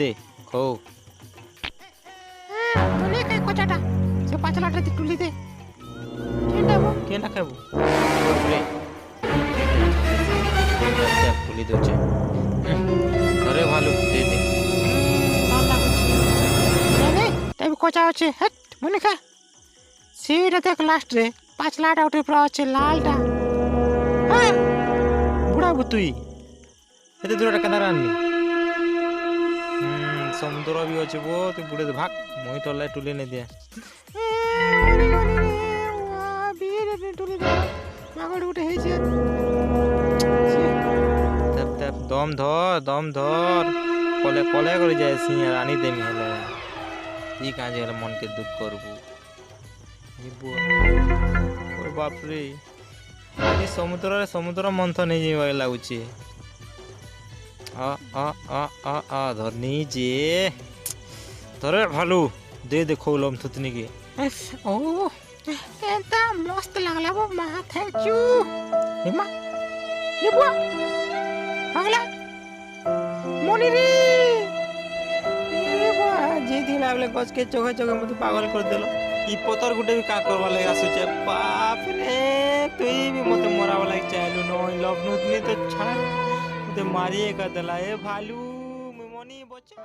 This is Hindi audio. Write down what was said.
दे खो बोले काय कोचाटा से 5 लाख ती टुली दे के ना खाबू रे अच्छा पुली दोचे अरे भालू दे दे ভাল লাগুছে নে তাই কোচা আছে হট মনে খা সেটা দেখ লাস্ট রে 5 লাখ আউটে পুরা আছে লালটা হ্যাঁ बुढ़ा बुतुई एते दूर केना राननी समुद्र भी अच्छे वो तू बुढ़े भाग मुई तो लाई टुले नहीं दिया বীর টুলি দে পাগল উঠে হইছে तब तब दम धर कले कले कर जाए सी रानी देमी हेले ई का जे मन के दुख करबू जीबू ओए बाप रे आनी समुद्र मंथ नहीं जीवा लागुची आ धरनी जे धरे भालू दे दे खोलम थुतनी की ও এটা মস্ত লাগলা বো মা থ্যাংক ইউ हेमा ये बुआ पागला मोनी रे ए बुआ जे दिन लागले गज के चोखे चोखे मत पागल कर देलो ई पतर गुटे भी का करवा लगे आसुचे बाप रे तुई भी मते मरावा लाग चाहलु नो लव नुतनी तो छाड़ ते मारिए का दला ए भालू मनी बचा